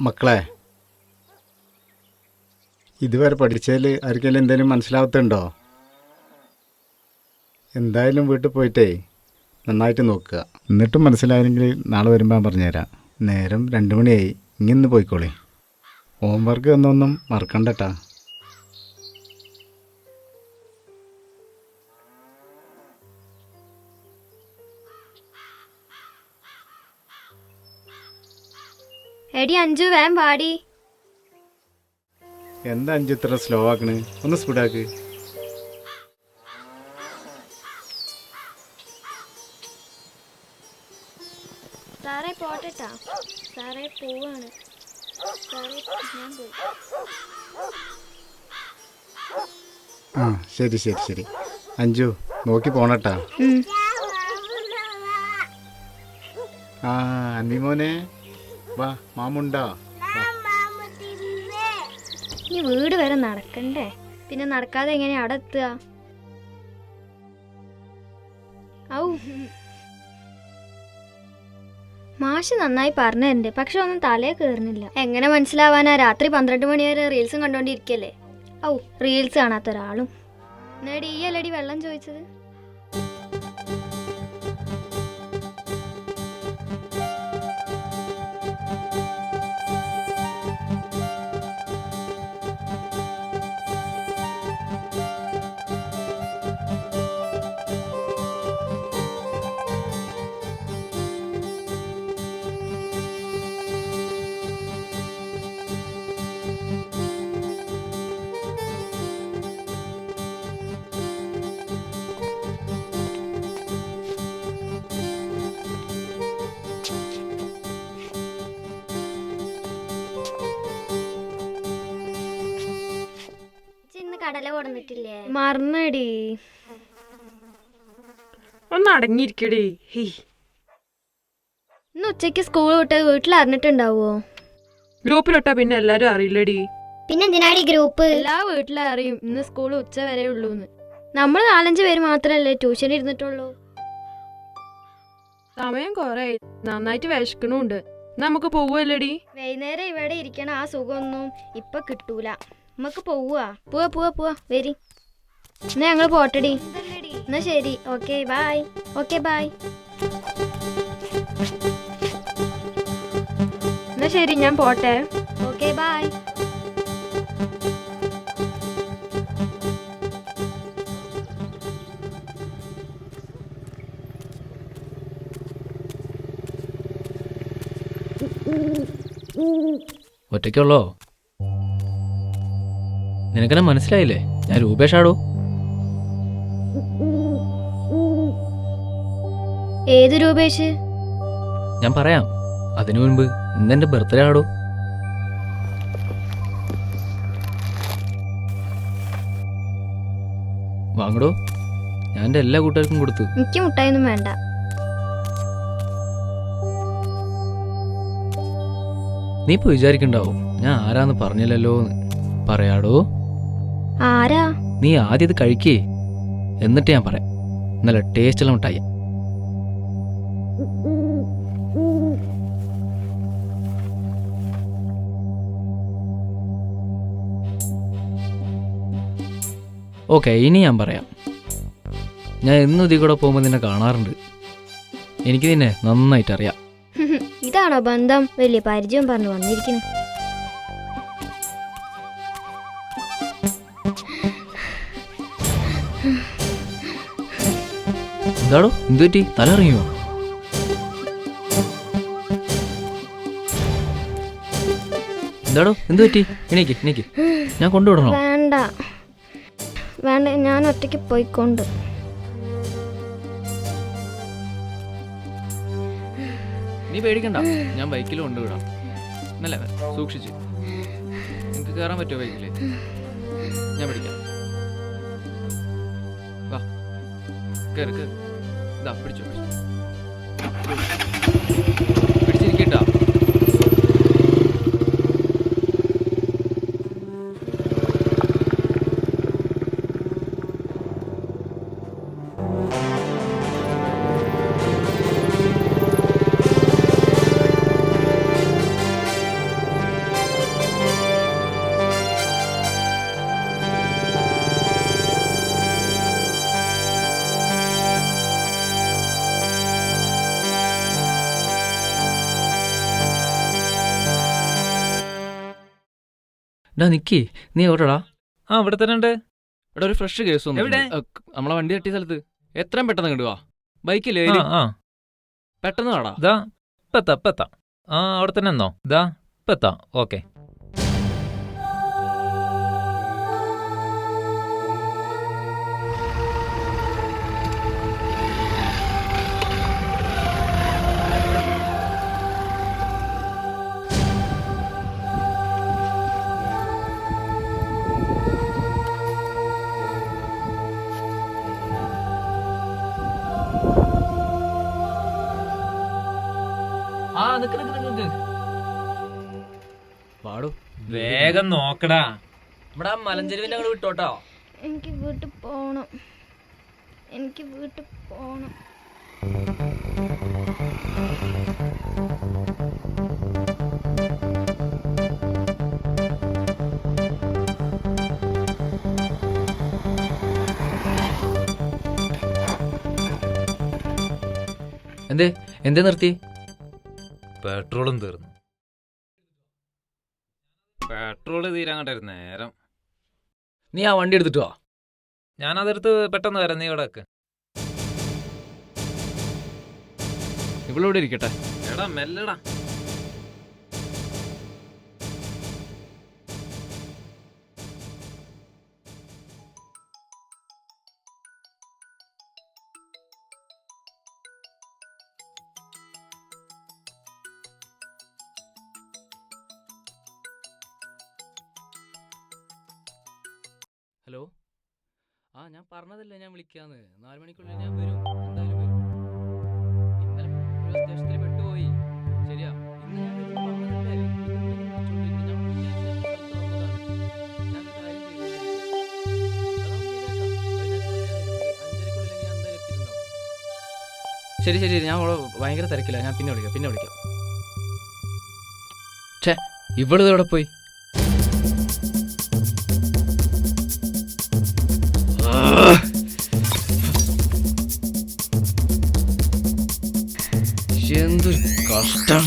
മക്കളെ, ഇതുവരെ പഠിച്ചതിൽ ആർക്കെങ്കിലും എന്തെങ്കിലും മനസ്സിലാവത്തുണ്ടോ? എന്തായാലും വീട്ടിൽ പോയിട്ടേ നന്നായിട്ട് നോക്കുക. എന്നിട്ടും മനസ്സിലായില്ലെങ്കിൽ നാളെ വരുമ്പോൾ ഞാൻ പറഞ്ഞുതരാം. നേരം 2 മണിയായി. ഇങ്ങനെ പോയിക്കോളി. ഹോംവർക്ക് എന്നൊന്നും മറക്കണ്ടട്ടാ. എടി അഞ്ചു, വേം പാടി. എന്താ അഞ്ചു ഇത്ര സ്ലോ ആക്കണ്? ഒന്ന് സ്പീഡാക്ക്. സാറേ പോട്ടെട്ടാ. സാറേ പോവാണ്. സാറേ ഞാൻ പോയി. ആ ശരി ശരി ശരി. അഞ്ചു നോക്കി പോണട്ടാ. ആ അന്തിമോനെ വാ, മാമുണ്ടോ? ഈ വീട് വരെ നടക്കണ്ടേ? പിന്നെ നടക്കാതെ എങ്ങനെ അവിടെ എത്തുക? ഔ, മാഷ് നന്നായി പറഞ്ഞിട്ടുണ്ട്, പക്ഷെ ഒന്നും തലേ കയറുന്നില്ല. എങ്ങനെ മനസ്സിലാവാനാ? രാത്രി 12 മണി വരെ റീൽസും കണ്ടോണ്ടിരിക്കല്ലേ. ഔ, റീൽസ് കാണാത്ത ഒരാളും. എന്നടി ഈ അല്ലടി വെള്ളം ചോദിച്ചത്? കടല കൊടുന്നിട്ടില്ലേ? മറന്നടി. ഒന്ന് അടങ്ങിയിരിക്കടേ. ഇന്ന് ഉച്ചക്ക് സ്കൂൾ വിട്ട് വീട്ടിൽ അറിഞ്ഞിട്ടുണ്ടാവോ? ഗ്രൂപ്പിലിട്ടാ പിന്നെ എല്ലാരും അറിയില്ലടി. പിന്നെ എന്തിനാടി ഗ്രൂപ്പ്? എല്ലാ വീട്ടിലും അറിയും ഇന്ന് സ്കൂൾ ഉച്ച വരെ ഉള്ളൂന്ന്. നമ്മൾ 4-5 പേര് മാത്രല്ലേ ട്യൂഷൻ ഇരുന്നിട്ടുള്ളൂ. സമയം കൊറേ നന്നായിട്ട് വിശക്കണുണ്ട്. നമുക്ക് പോവല്ലേടി? വൈകുന്നേരം ഇവിടെ ഇരിക്കണ ആ സുഖമൊന്നും ഇപ്പൊ കിട്ടൂല. നമുക്ക് പോവാ. പോവാ വരി. എന്നാ ഞങ്ങൾ പോട്ടടി. എന്നാ ശരി. Okay bye. Okay bye. എന്നാ ശരി, ഞാൻ പോട്ടെ. Okay bye. ഒറ്റയ്ക്കുള്ളോ? നിനക്കെന്നെ മനസ്സിലായില്ലേ? ഞാൻ രൂപേഷാടോ. ഏത് രൂപേഷ്? ഞാൻ പറയാം. അതിനു മുൻപ് ഇന്നെന്റെ ബർത്ത്ഡേ ആടോ. വാങ്ങടോ. ഞാൻ എൻ്റെ എല്ലാ കൂട്ടുകാർക്കും കൊടുത്തു. എനിക്ക് മുട്ടായൊന്നും വേണ്ട. നീ ഇപ്പൊ വിചാരിക്കണ്ടാവും ഞാൻ ആരാന്ന് പറഞ്ഞില്ലല്ലോ എന്ന്. പറയാടോ. ആരാ? നീ ആദ്യം ഇത് കഴിക്കേ, എന്നിട്ട് ഞാൻ പറയാം. നല്ല ടേസ്റ്റുള്ള മിഠായി. ഓക്കെ, ഇനി ഞാൻ പറയാം. ഞാൻ എന്നും ഇതിൽ കൂടെ പോകുമ്പോൾ നിന്നെ കാണാറുണ്ട്. എനിക്ക് നിന്നെ നന്നായിട്ട് അറിയാം. ഇതാണോ ബന്ധം? വലിയ പരിചയം പറഞ്ഞു വന്നിരിക്കുന്നു. എന്താടോ എന്തു പറ്റി? തല ഇറങ്ങിയോ? എന്താടോ എന്തു പറ്റി? എനിക്ക് ഞാൻ കൊണ്ടുവിടണോ? വേണ്ട, ഞാൻ ഒറ്റയ്ക്ക് പോയിക്കൊണ്ട്. നീ പേടിക്കണ്ട, ഞാൻ ബൈക്കിൽ കൊണ്ടുവിടാം. എന്നല്ലേ സൂക്ഷിച്ച്. നിനക്ക് കയറാൻ പറ്റുമോ ബൈക്കില്? ഞാൻ പിടിക്കാം. വാ, കയറി. ഇതാ പിടിച്ചോ. പിടിച്ചിരിക്കട്ടാ. ഡാ നിക്കി, നീ എവിടെടാ? ആ ഇവിടെ തന്നെ ഉണ്ട്. എടാ ഒരു ഫ്രഷ് കേസ് എവിടെ? നമ്മളെ വണ്ടി തട്ടിയ സ്ഥലത്ത്. എത്രയും പെട്ടെന്ന് കിട്ടുക. ബൈക്കില്ലേ ആ പെട്ടെന്ന് വാടാ. ഇതാ ഇപ്പെത്താം. ആ അവിടെ തന്നെ എന്നോ. ഇതാ ഇപ്പെത്താം. ഓക്കെ. ആ നിക്ക് പാടു. വേഗം നോക്കടാ. ഇവിടെ ആ മലഞ്ചെരുവിന്റെ അങ്ങോട്ട് വിട്ടോട്ടോ. എനിക്ക് വീട്ടിൽ പോകണം. എന്തേ നിർത്തി? പെട്രോളും തീർന്നു. പെട്രോള് തീരാങ്ങട്ടായിരുന്നു നേരം. നീ ആ വണ്ടി എടുത്തിട്ട് വാ. ഞാനതെടുത്ത് പെട്ടെന്ന് വരാം. നീ ഇവിടെ വെക്ക്. ഇവളിവിടെ ഇരിക്കട്ടെ. എടാ മെല്ലടാ. ഹലോ. ആ ഞാൻ പറഞ്ഞതല്ലേ ഞാൻ വിളിക്കാന്ന്. 4 മണിക്കുള്ളിൽ ഞാൻ വരും. എന്തായാലും വരും. ഇന്നലെ ഒരു അത്യാവശ്യത്തിൽ പെട്ടുപോയി. ശരിയാ. ഇന്ന് ഞാൻ വരുമെന്ന് പറഞ്ഞതല്ലേ. ഇന്ന് ഞാൻ വിളിച്ചോണ്ടിരിക്കുന്നു. ഞാൻ സ്ഥലത്ത് വന്നതാണ്. ഞാൻ ഒരു കാര്യം ചെയ്തുകൊണ്ടിരിക്കാം. അതൊന്നും ശരിയാക്കാം. വൈകുന്നേരം 5:30 ഞാൻ എന്തായാലും എത്തിയിട്ടുണ്ടാവും. ശരി ഞാൻ അവിടെ ഭയങ്കര തിരക്കില്ല. ഞാൻ പിന്നെ വിളിക്കാം. ഛേ, ഇവളിത് എവിടെ പോയി? എന്തൊരു കഷ്ടം.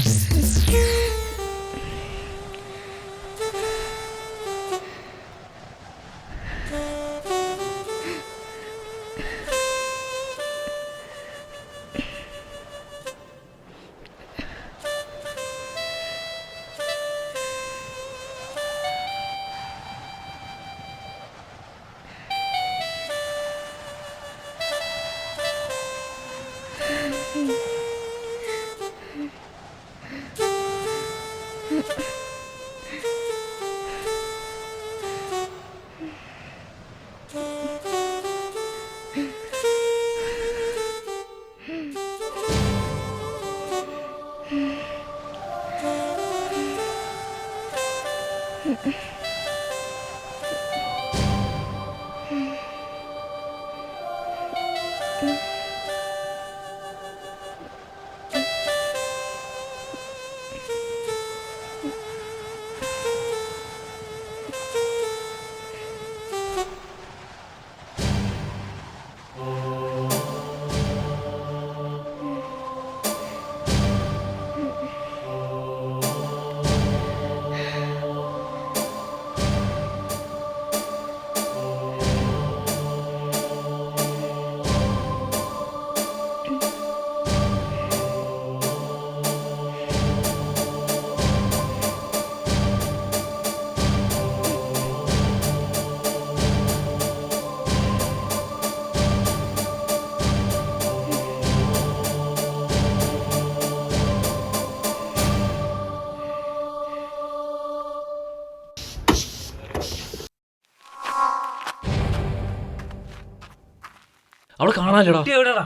അവളെ കാണാനില്ലടാ. എവിടെടാ?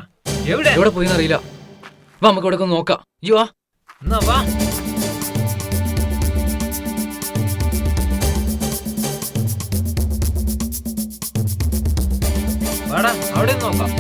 എവിടെ? എവിടെ പോയിന്ന് അറിയില്ല. വാ നമുക്ക് ഇവിടെ ഒന്ന് നോക്കാം. അയ്യോ വാ. എന്നാ വാ. വാടാ അവിടെ നോക്കാം.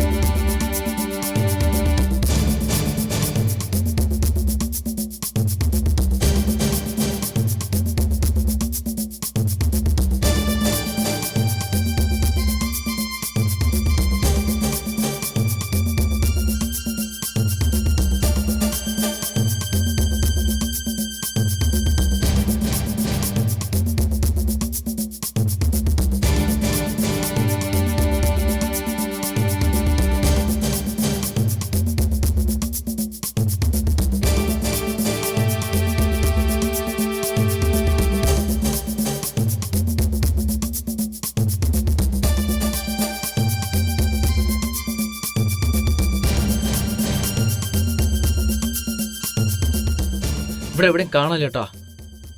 ഇവിടെ എവിടെയും കാണാൻ ചേട്ടാ.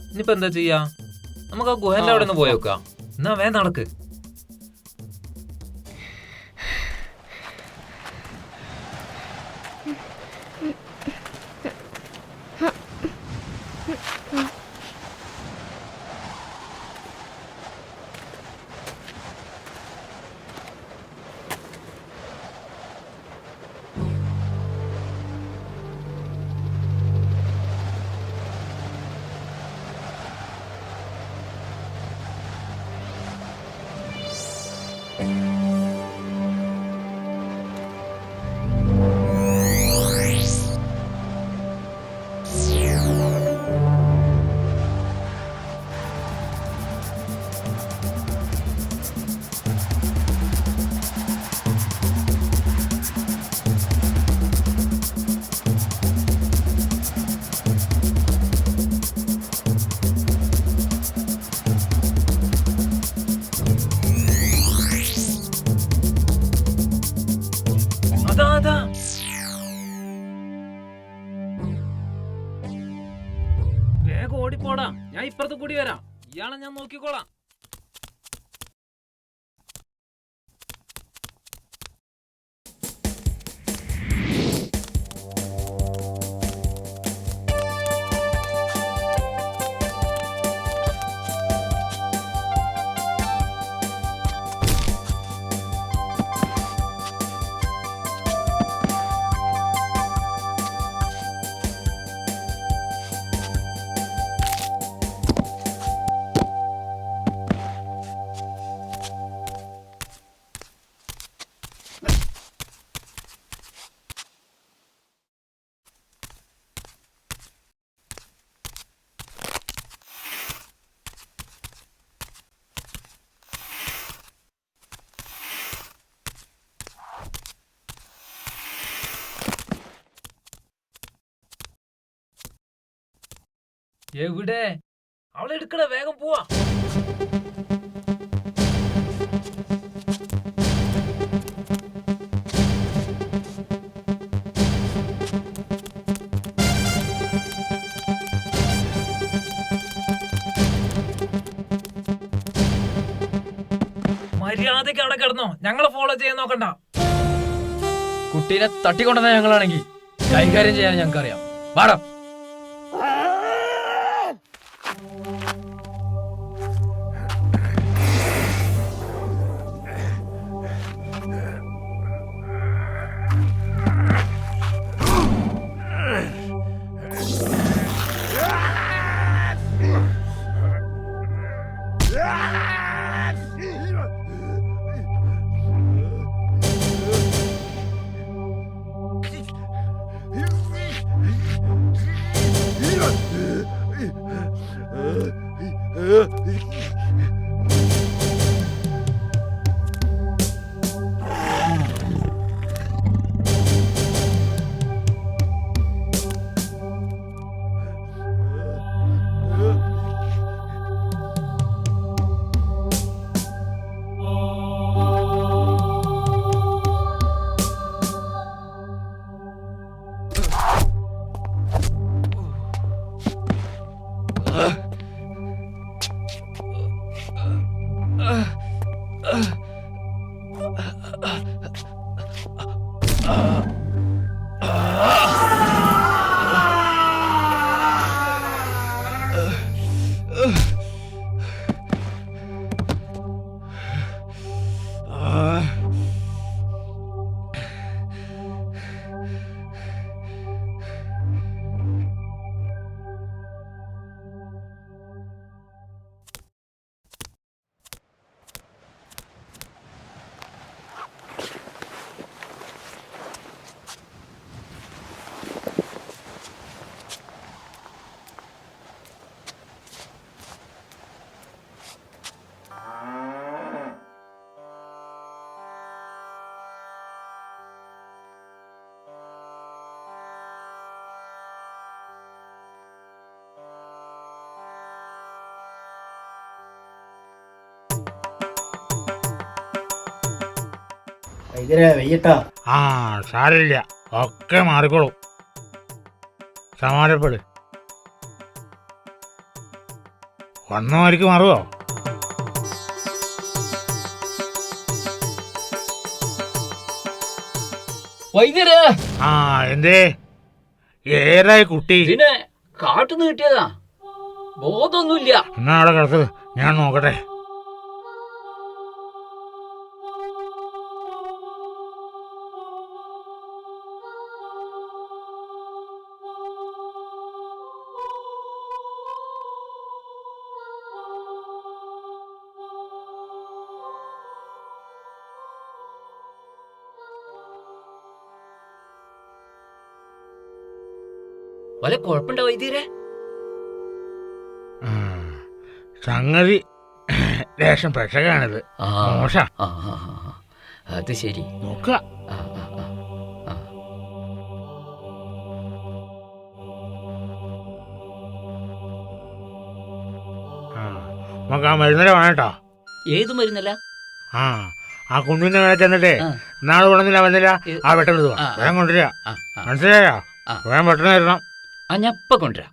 ഇനിയിപ്പോ എന്താ ചെയ്യാ? നമുക്ക് ആ ഗുഹന്റെ അവിടെ നിന്ന് പോയേക്കാം. എന്നാ നടക്ക്. അതാ വേഗം ഓടിപ്പോടാ. ഞാൻ ഇപ്പുറത്ത് കൂടി വരാം. ഇയാളെ ഞാൻ നോക്കിക്കോളാം. എവിടെ? അവളെ എടുക്കണ, വേഗം പോവാ. മര്യാദക്ക് അവിടെ കിടന്നോ. ഞങ്ങളെ ഫോളോ ചെയ്യാൻ നോക്കണ്ട. കുട്ടീനെ തട്ടിക്കൊണ്ടുവന്ന ഞങ്ങളാണെങ്കിൽ കൈകാര്യം ചെയ്യാൻ ഞങ്ങൾക്കറിയാം. വാടാ. വെയ്യട്ടാ. ആ സാരില്ല, ഒക്കെ മാറിക്കോളും. സമാധാനപ്പെട്. വന്ന വഴിക്ക് മാറുമോ? വൈദ്യരെ ആ എന്തേ ഏതായി കുട്ടി? ഇതിനെ കാട്ടുന്ന് കിട്ടിയതാ, ബോധമൊന്നുമില്ല. എന്നാ അവിടെ കിടക്ക്, ഞാൻ നോക്കട്ടെ. വല്ല കുഴപ്പമുണ്ടോ വൈദ്യരെ? സംഗതി ലേശം പെശകാണിത്. മോശ അത് ശരി. നോക്ക. നമുക്ക് ആ മരുന്നില വേണട്ടോ. ഏത് മരുന്നല്ല? ആ കുഞ്ഞിന്റെ മേലെ ചെന്നിട്ടേ നാളെ കൊണ്ടുവന്നില്ല വന്നില്ല ആ പെട്ടെന്ന് വേഗം കൊണ്ടുവരിക. മനസ്സിലായോ? വേഗം പെട്ടെന്ന് തരണം. ഞാൻ ഇപ്പൊ കൊണ്ടുവരാം.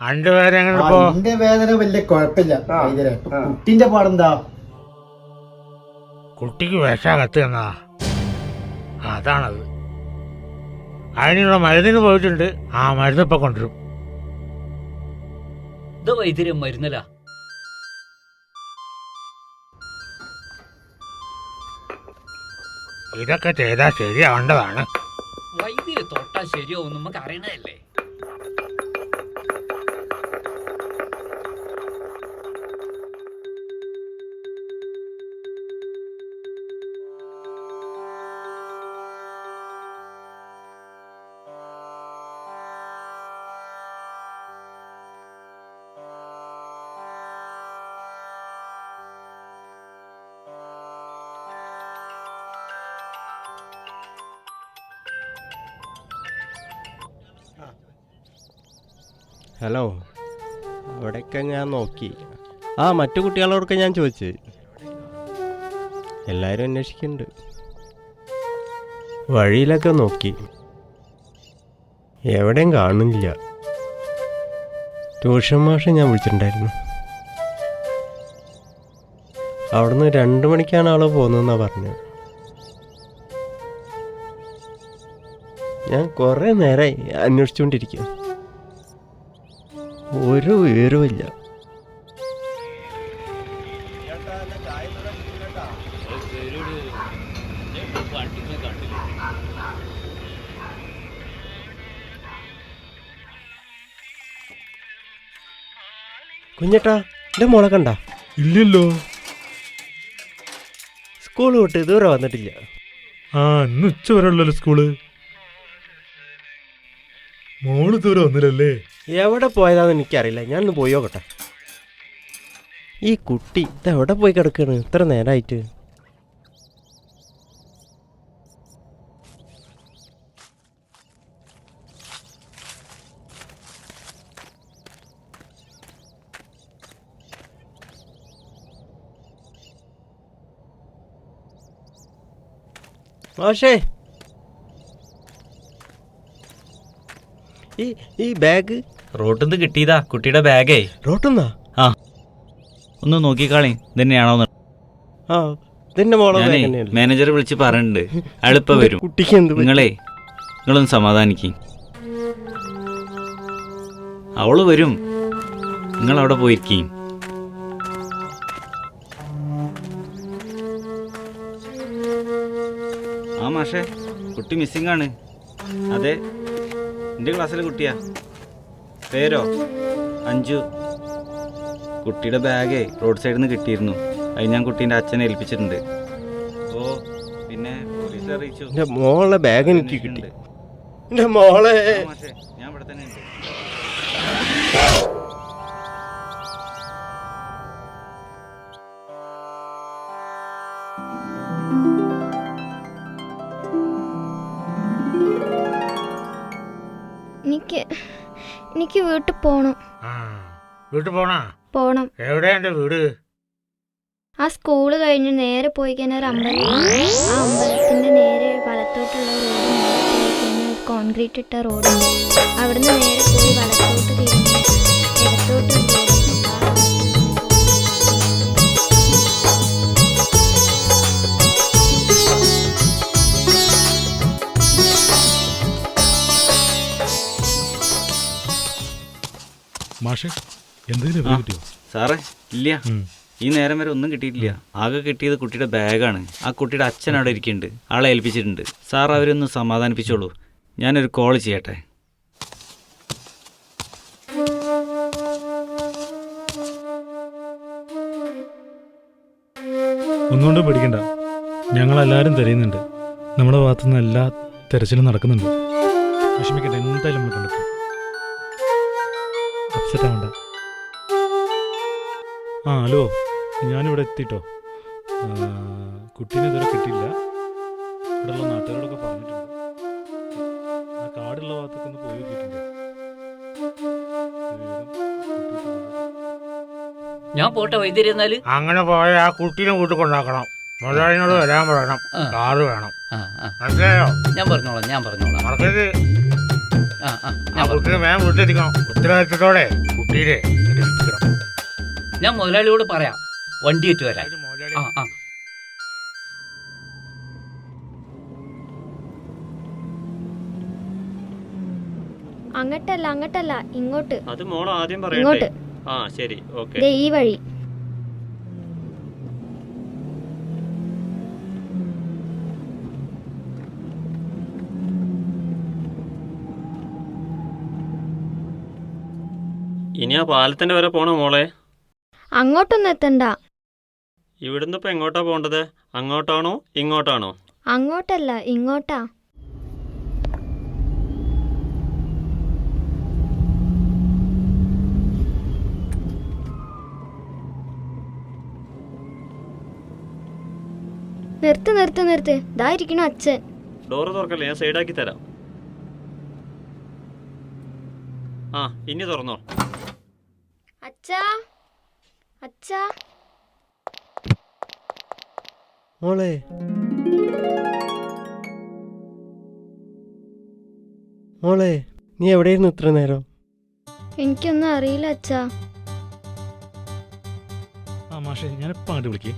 അന്റെ വേദന എങ്ങനെ ഇപ്പോ? എന്റെ വേദന വലിയ കുഴപ്പമില്ല. കുട്ടിന്റെ പാടെന്താ? കുട്ടിക്ക് വിഷകത്ത് എന്നാ അതാണത്. അതിനുള്ള മരുന്നിന് പോയിട്ടുണ്ട്. ആ മരുന്ന് ഇപ്പൊ കൊണ്ടുവരും. ഇത് വൈദ്യരെ മരുന്നല്ല. ഇതൊക്കെ ചെയ്താൽ ശരിയാവേണ്ടതാണ്. വൈദ്യരെ തൊട്ടാ ശരിയാവും, നമുക്ക് അറിയണതല്ലേ. ഹലോ, അവിടെയൊക്കെ ഞാൻ നോക്കി. മറ്റു കുട്ടികളോടൊക്കെ ഞാൻ ചോദിച്ചു. എല്ലാവരും അന്വേഷിക്കുന്നുണ്ട്. വഴിയിലൊക്കെ നോക്കി, എവിടെയും കാണുന്നില്ല. ട്യൂഷൻ മാഷെ ഞാൻ വിളിച്ചിട്ടുണ്ടായിരുന്നു. അവിടുന്ന് 2 മണിക്കാണ് ആള് പോകുന്നതെന്നാണ് പറഞ്ഞത്. ഞാൻ കുറേ നേരമായി അന്വേഷിച്ചുകൊണ്ടിരിക്കുക. ഒരു വിവരവുമില്ല. കുഞ്ഞേട്ടാ, എൻ്റെ മോളെ കണ്ട? ഇല്ലല്ലോ. സ്കൂൾ വിട്ട് ഇതുവരെ വന്നിട്ടില്ല. ഇന്ന് ഉച്ച വരെ ഉള്ളല്ലോ സ്കൂള്. മോള് ഇതുവരെ വന്നില്ലല്ലേ? എവിടെ പോയതാന്ന് എനിക്കറിയില്ല. ഞാനൊന്ന് പോയി നോക്കട്ടെ. ഈ കുട്ടി ഇതെവിടെ പോയി കിടക്കാണ് ഇത്ര നേരമായിട്ട്? മാഷേ, ഈ ബാഗ് റോട്ടിൽ നിന്ന് കിട്ടിയതാ, കുട്ടിയുടെ ബാഗേ. റോട്ടുന്നാ? ഒന്ന് നോക്കിക്കാളി ഇതന്നെയാണോ. ഇതിന്റെ മോളെ മാനേജറെ വിളിച്ച് പറഞ്ഞിട്ടുണ്ട്, അയാളിപ്പോ വരും. കുട്ടിക്ക് എന്ത്? നിങ്ങളൊന്ന് സമാധാനിക്കും. അവള് വരും, നിങ്ങൾ അവിടെ പോയിരിക്കും. മാഷേ, കുട്ടി മിസ്സിംഗ് ആണ്. അതെ, എൻ്റെ ക്ലാസ്സിലെ കുട്ടിയാ. പേരോ? അഞ്ജു. കുട്ടിയുടെ ബാഗേ റോഡ് സൈഡിൽ നിന്ന് കിട്ടിയിരുന്നു. അത് ഞാൻ കുട്ടീൻ്റെ അച്ഛനെ ഏൽപ്പിച്ചിട്ടുണ്ട്. അറിയിച്ചു. എൻ്റെ മോളുടെ ബാഗ് എനിക്ക് കിട്ടി. എൻ്റെ മോളെ മാഷേ, ഞാൻ ഇവിടെ തന്നെ ഉണ്ട്. എനിക്ക് വീട്ടിൽ പോണം. വീട്ടിൽ പോണാ? പോണം. എവിടെയാ എൻ്റെ വീട്? ആ സ്കൂള് കഴിഞ്ഞ് നേരെ പോയി കഴിഞ്ഞാൽ ഒരു അമ്പലം. ആ അമ്പലത്തിന്റെ നേരെ വലത്തോട്ടുള്ള റോഡ്, കോൺക്രീറ്റ് ഇട്ട റോഡുണ്ട്. അവിടുന്ന് നേരെ പോയി വലത്തോട്ട് തിരിഞ്ഞ് ഇടത്തോട്ട് ഒരു road. മാഷെ എന്തെങ്കിലും ആ. കിട്ടിയോ? സാറേ ഇല്ല, ഈ നേരം വരെ ഒന്നും കിട്ടിയിട്ടില്ല. ആകെ കിട്ടിയത് കുട്ടിയുടെ ബാഗാണ്. ആ കുട്ടിയുടെ അച്ഛൻ അവിടെ ഇരിക്കുന്നുണ്ട്, ആളെ ഏൽപ്പിച്ചിട്ടുണ്ട്. സാർ അവരൊന്ന് സമാധാനിപ്പിച്ചോളൂ, ഞാനൊരു കോൾ ചെയ്യട്ടെ. ഒന്നുകൊണ്ടും പേടിക്കണ്ട, ഞങ്ങളെല്ലാവരും തിരയുന്നുണ്ട്. നമ്മുടെ ഭാഗത്തുനിന്ന് എല്ലാ തെരച്ചിലും നടക്കുന്നുണ്ട്. വിഷമിക്കട്ടെ, എന്തായാലും നമ്മൾ കണ്ടെത്തും. അപ്സെറ്റ് ആവണ്ട. ആ ഹലോ, ഞാനിവിടെ എത്തിട്ടോ. കുട്ടീനെ ഇതുവരെ കിട്ടിയില്ല. ഇവിടെയുള്ള നാട്ടുകാരോടൊക്കെ പറഞ്ഞിട്ടുണ്ട്. ആ കാടുള്ള ഭാഗത്തൊക്കെ ഒന്ന് പോയി നോക്കിയിട്ടുണ്ട്. ഞാൻ പോട്ടെ വൈദ്യുതി എന്നാല്. അങ്ങനെ പോയ ആ കുട്ടീനെ വീട്ടിൽ കൊണ്ടാക്കണം. മുതലാളിനോട് വരാൻ പറയണം. കാറ് വേണം. മനസ്സിലായോ? ഞാൻ പറഞ്ഞോളാം. മറക്കരുത്. ആ ആ കുട്ടീനെ വേഗം വീട്ടിലെത്തിക്കണം. ഉത്തരവാദിത്തത്തോടെ കുട്ടീനെ എടുപ്പിക്കണം. ഞാൻ മുതലാളിയോട് പറയാം വണ്ടി ഇട്ട് വരാൻ. ഇത് മുതലാളി ആ അങ്ങോട്ടല്ല ഇങ്ങോട്ട്. അത് മോൾ ആദ്യം ഇങ്ങോട്ട്. ആ ശരി, ഓക്കെ. ദേ ഈ വഴി. ഇനി ആ പാലത്തിന്റെ വരെ പോണോ മോളെ? അങ്ങോട്ടൊന്നും എത്തണ്ട. ഇവിടുന്ന് ഇപ്പൊ എങ്ങോട്ടാ പോണ്ടത്? അങ്ങോട്ടാണോ ഇങ്ങോട്ടാണോ? അങ്ങോട്ടല്ല ഇങ്ങോട്ടാ. നിർത്ത്. ദാ ഇരിക്കണു അച്ഛൻ. ഡോറ് തുറക്കല്ലേ, ഞാൻ സൈഡാക്കി തരാം. ആ ഇനി തുറന്നോ. അച്ഛാ മോളെ നീ എവിടെയായിരുന്നു ഇത്ര നേരം? എനിക്കൊന്നും അറിയില്ല അച്ഛാ. ആ മാഷെ, ഞാനിപ്പോൾ അങ്ങോട്ട് വിളിക്കേ.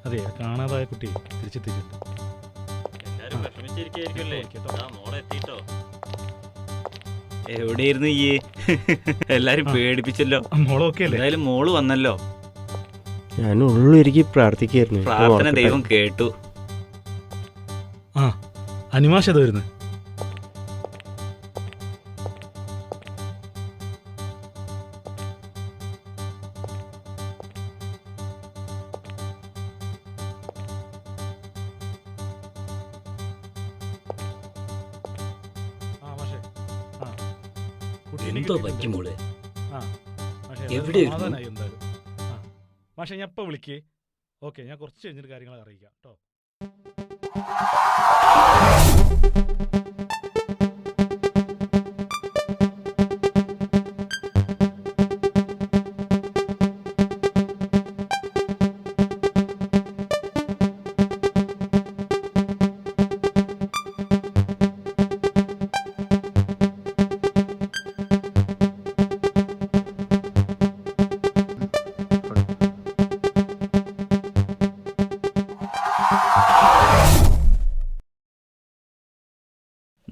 അതെ, കാണാതായ കുട്ടി തിരിച്ചെത്തിയിട്ടുണ്ട്. എല്ലാരും വിഷമിച്ചിരിക്കുകയായിരിക്കുമല്ലേ? മോളെ എത്തിട്ടോ. എവിടെയായിരുന്നു ഈ എല്ലാരും പേടിപ്പിച്ചല്ലോ. മോളൊക്കെ അല്ലേ? എന്തായാലും മോള് വന്നല്ലോ. ഞാൻ ഉള്ളൊരുക്കി പ്രാർത്ഥിക്കായിരുന്നു. പ്രാർത്ഥന ദൈവം കേട്ടു. ആ അനിമാഷ് അത് വരുന്നത്. എന്തോ പറ്റി മോളെ? എവിടെ എവിടെയായിരുന്നു? എന്തായാലും മാഷെ, ഞാൻ ഇപ്പം വിളിക്കേ. ഓക്കെ, ഞാൻ കുറച്ച് കഴിഞ്ഞിട്ട് കാര്യങ്ങൾ അറിയിക്കാം കേട്ടോ.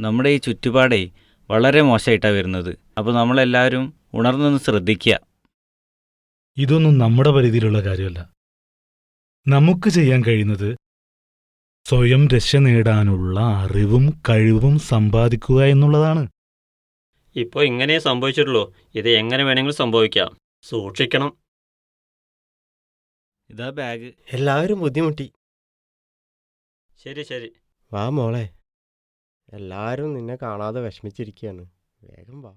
നമ്മുടെ ഈ ചുറ്റുപാടേ വളരെ മോശമായിട്ടാണ് വരുന്നത്. അപ്പോൾ നമ്മളെല്ലാവരും ഉണർന്നൊന്ന് ശ്രദ്ധിക്കുക. ഇതൊന്നും നമ്മുടെ പരിധിയിലുള്ള കാര്യമല്ല. നമുക്ക് ചെയ്യാൻ കഴിയുന്നത് സ്വയം രക്ഷ നേടാനുള്ള അറിവും കഴിവും സമ്പാദിക്കുക എന്നുള്ളതാണ്. ഇപ്പൊ ഇങ്ങനെ സംഭവിച്ചിട്ടുള്ളൂ. ഇത് എങ്ങനെ വേണമെങ്കിലും സംഭവിക്കാം. സൂക്ഷിക്കണം. ഇതാ ബാഗ്. എല്ലാവരും ബുദ്ധിമുട്ടി. ശരി. വാ മോളെ, എല്ലാരും നിന്നെ കാണാതെ വിഷമിച്ചിരിക്കുകയാണ്. വേഗം വാ.